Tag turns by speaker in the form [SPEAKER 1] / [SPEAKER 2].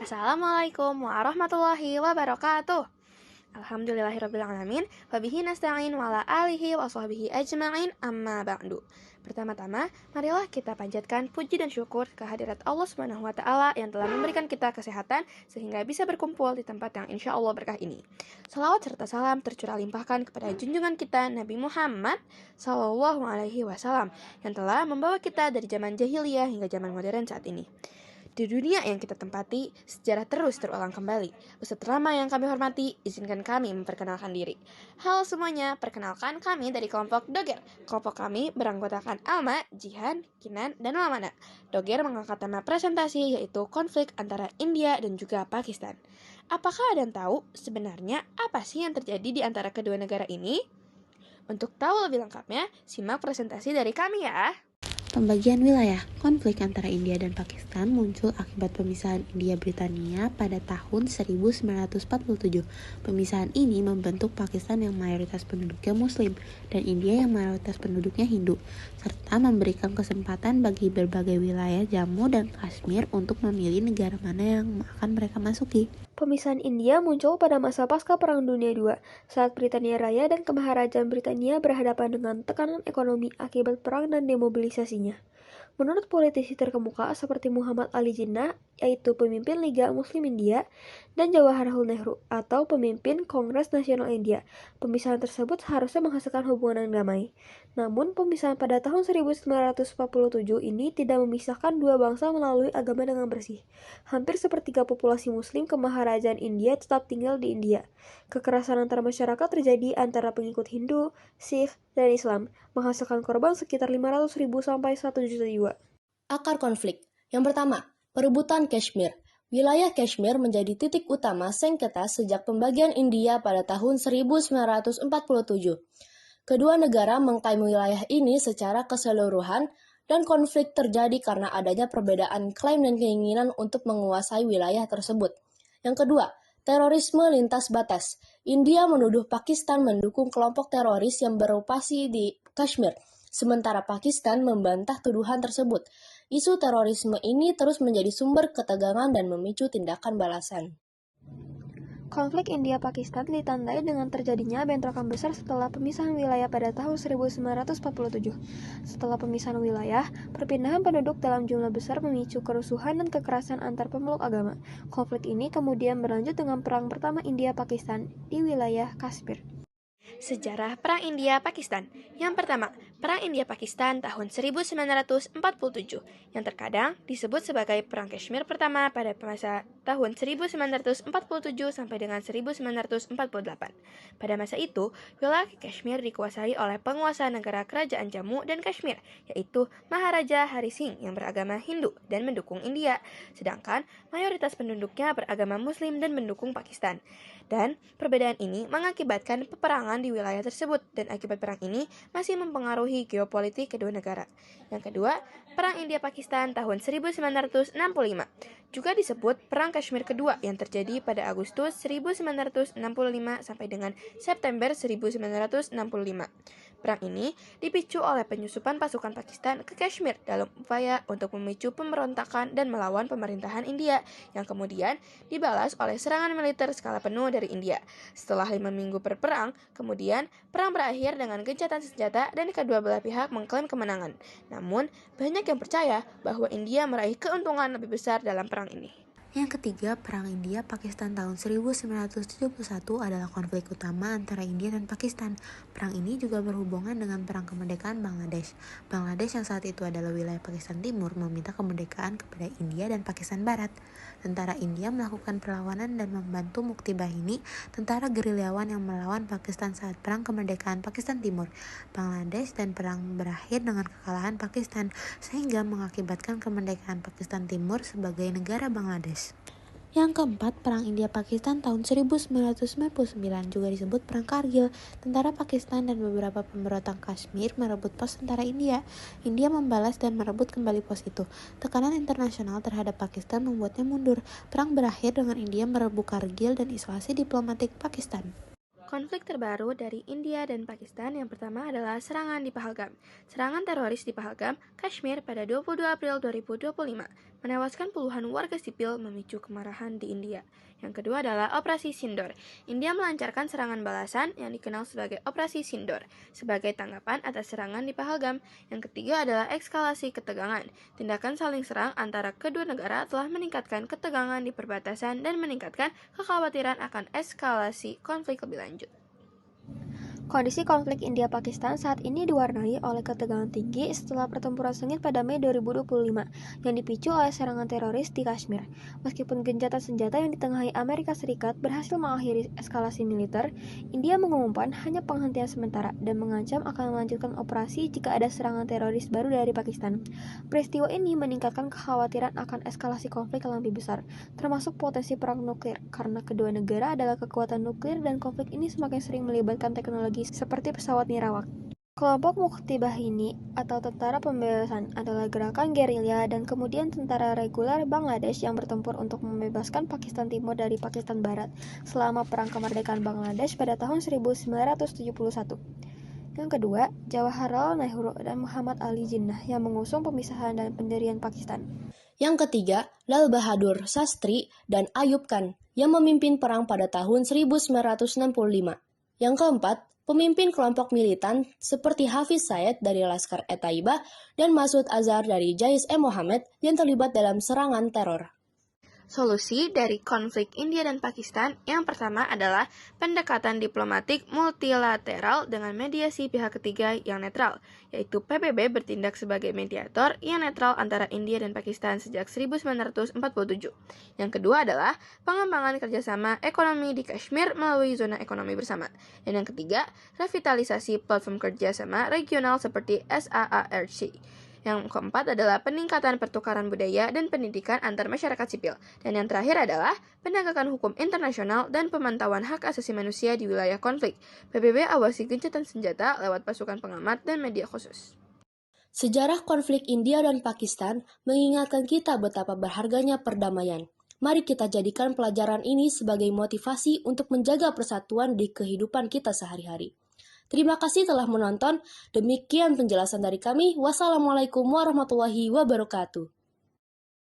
[SPEAKER 1] Assalamualaikum warahmatullahi wabarakatuh. Alhamdulillahirrabbilalamin. Wabihi nasta'in wa ala alihi wa sahbihi ajma'in amma ba'du. Pertama-tama, marilah kita panjatkan puji dan syukur kehadirat Allah Subhanahu wa Ta'ala yang telah memberikan kita kesehatan sehingga bisa berkumpul di tempat yang insya Allah berkah ini. Salawat serta salam tercurah limpahkan kepada junjungan kita Nabi Muhammad Sallallahu Alaihi Wasallam yang telah membawa kita dari zaman jahiliyah hingga zaman modern saat ini. Di dunia yang kita tempati, sejarah terus terulang kembali. Peserta lama yang kami hormati, izinkan kami memperkenalkan diri. Halo semuanya, perkenalkan kami dari kelompok Doger. Kelompok kami beranggotakan Alma, Jihan, Kinan, dan Lamana. Doger mengangkat tema presentasi yaitu konflik antara India dan juga Pakistan. Apakah ada yang tahu sebenarnya apa sih yang terjadi di antara kedua negara ini? Untuk tahu lebih lengkapnya, simak presentasi dari kami ya.
[SPEAKER 2] Pembagian wilayah. Konflik antara India dan Pakistan muncul akibat pemisahan India-Britania pada tahun 1947. Pemisahan ini membentuk Pakistan yang mayoritas penduduknya Muslim dan India yang mayoritas penduduknya Hindu, serta memberikan kesempatan bagi berbagai wilayah Jammu dan Kashmir untuk memilih negara mana yang akan mereka masuki.
[SPEAKER 3] Pemisahan India muncul pada masa pasca Perang Dunia II, saat Britania Raya dan Kemaharajaan Britania berhadapan dengan tekanan ekonomi akibat perang dan demobilisasinya. Menurut politisi terkemuka seperti Muhammad Ali Jinnah, yaitu pemimpin Liga Muslim India, dan Jawaharlal Nehru, atau pemimpin Kongres Nasional India, pemisahan tersebut seharusnya menghasilkan hubungan yang damai. Namun, pemisahan pada tahun 1947 ini tidak memisahkan dua bangsa melalui agama dengan bersih. Hampir sepertiga populasi Muslim Kemaharajaan India tetap tinggal di India. Kekerasan antar masyarakat terjadi antara pengikut Hindu, Sikh, dan Islam, menghasilkan korban sekitar 500.000 sampai 1 juta jiwa.
[SPEAKER 4] Akar konflik. Yang pertama, perebutan Kashmir. Wilayah Kashmir menjadi titik utama sengketa sejak pembagian India pada tahun 1947. Kedua negara mengklaim wilayah ini secara keseluruhan dan konflik terjadi karena adanya perbedaan klaim dan keinginan untuk menguasai wilayah tersebut. Yang kedua, terorisme lintas batas. India menuduh Pakistan mendukung kelompok teroris yang beroperasi di Kashmir, sementara Pakistan membantah tuduhan tersebut. Isu terorisme ini terus menjadi sumber ketegangan dan memicu tindakan balasan.
[SPEAKER 3] Konflik India-Pakistan ditandai dengan terjadinya bentrokan besar setelah pemisahan wilayah pada tahun 1947. Setelah pemisahan wilayah, perpindahan penduduk dalam jumlah besar memicu kerusuhan dan kekerasan antar pemeluk agama. Konflik ini kemudian berlanjut dengan Perang Pertama India-Pakistan di wilayah Kashmir.
[SPEAKER 1] Sejarah Perang India-Pakistan. Yang pertama, Perang India-Pakistan tahun 1947, yang terkadang disebut sebagai Perang Kashmir pertama pada masa tahun 1947 sampai dengan 1948. Pada masa itu, wilayah Kashmir dikuasai oleh penguasa negara kerajaan Jammu dan Kashmir, yaitu Maharaja Hari Singh yang beragama Hindu dan mendukung India, sedangkan mayoritas penduduknya beragama Muslim dan mendukung Pakistan. Dan perbedaan ini mengakibatkan peperangan di wilayah tersebut dan akibat perang ini masih mempengaruhi geopolitik kedua negara. Yang kedua, Perang India-Pakistan tahun 1965, juga disebut Perang Kashmir kedua yang terjadi pada Agustus 1965 sampai dengan September 1965. Perang ini dipicu oleh penyusupan pasukan Pakistan ke Kashmir dalam upaya untuk memicu pemberontakan dan melawan pemerintahan India yang kemudian dibalas oleh serangan militer skala penuh dari India. Setelah 5 minggu berperang, kemudian perang berakhir dengan gencatan senjata dan kedua belah pihak mengklaim kemenangan. Namun, banyak yang percaya bahwa India meraih keuntungan lebih besar dalam perang ini.
[SPEAKER 2] Yang ketiga, Perang India-Pakistan tahun 1971 adalah konflik utama antara India dan Pakistan. Perang ini juga berhubungan dengan Perang Kemerdekaan Bangladesh. Bangladesh yang saat itu adalah wilayah Pakistan Timur meminta kemerdekaan kepada India dan Pakistan Barat. Tentara India melakukan perlawanan dan membantu Mukti Bahini, tentara gerilyawan yang melawan Pakistan saat Perang Kemerdekaan Pakistan Timur, Bangladesh, dan perang berakhir dengan kekalahan Pakistan, sehingga mengakibatkan kemerdekaan Pakistan Timur sebagai negara Bangladesh. Yang keempat, Perang India-Pakistan tahun 1999 juga disebut Perang Kargil. Tentara Pakistan dan beberapa pemberontak Kashmir merebut pos tentara India. India membalas dan merebut kembali pos itu. Tekanan internasional terhadap Pakistan membuatnya mundur. Perang berakhir dengan India merebut Kargil dan isolasi diplomatik Pakistan.
[SPEAKER 1] Konflik terbaru dari India dan Pakistan yang pertama adalah serangan di Pahalgam. Serangan teroris di Pahalgam, Kashmir pada 22 April 2025 menewaskan puluhan warga sipil memicu kemarahan di India. Yang kedua adalah Operasi Sindoor. India melancarkan serangan balasan yang dikenal sebagai Operasi Sindoor sebagai tanggapan atas serangan di Pahalgam. Yang ketiga adalah eskalasi ketegangan. Tindakan saling serang antara kedua negara telah meningkatkan ketegangan di perbatasan dan meningkatkan kekhawatiran akan eskalasi konflik lebih lanjut.
[SPEAKER 3] Kondisi konflik India-Pakistan saat ini diwarnai oleh ketegangan tinggi setelah pertempuran sengit pada Mei 2025 yang dipicu oleh serangan teroris di Kashmir. Meskipun gencatan senjata yang ditengahi Amerika Serikat berhasil mengakhiri eskalasi militer, India mengumumkan hanya penghentian sementara dan mengancam akan melanjutkan operasi jika ada serangan teroris baru dari Pakistan. Peristiwa ini meningkatkan kekhawatiran akan eskalasi konflik yang lebih besar, termasuk potensi perang nuklir, karena kedua negara adalah kekuatan nuklir dan konflik ini semakin sering melibatkan teknologi seperti pesawat nirawak. Kelompok Mukti Bahini atau Tentara Pembebasan adalah gerakan gerilya dan kemudian tentara reguler Bangladesh yang bertempur untuk membebaskan Pakistan Timur dari Pakistan Barat selama Perang Kemerdekaan Bangladesh pada tahun 1971. Yang kedua, Jawaharlal Nehru dan Muhammad Ali Jinnah yang mengusung pemisahan dan pendirian Pakistan.
[SPEAKER 4] Yang ketiga, Lal Bahadur Sastri dan Ayub Khan yang memimpin perang pada tahun 1965. Yang keempat, pemimpin kelompok militan seperti Hafiz Syed dari Laskar-e-Taiba dan Masud Azhar dari Jaish-e-Mohammed yang terlibat dalam serangan teror.
[SPEAKER 1] Solusi dari konflik India dan Pakistan yang pertama adalah pendekatan diplomatik multilateral dengan mediasi pihak ketiga yang netral, yaitu PBB bertindak sebagai mediator yang netral antara India dan Pakistan sejak 1947. Yang kedua adalah pengembangan kerjasama ekonomi di Kashmir melalui zona ekonomi bersama. Dan yang ketiga, revitalisasi platform kerjasama regional seperti SAARC. Yang keempat adalah peningkatan pertukaran budaya dan pendidikan antar masyarakat sipil. Dan yang terakhir adalah penegakan hukum internasional dan pemantauan hak asasi manusia di wilayah konflik. PBB awasi gencatan senjata lewat pasukan pengamat dan media khusus.
[SPEAKER 4] Sejarah konflik India dan Pakistan mengingatkan kita betapa berharganya perdamaian. Mari kita jadikan pelajaran ini sebagai motivasi untuk menjaga persatuan di kehidupan kita sehari-hari. Terima kasih telah menonton. Demikian penjelasan dari kami. Wassalamualaikum warahmatullahi wabarakatuh.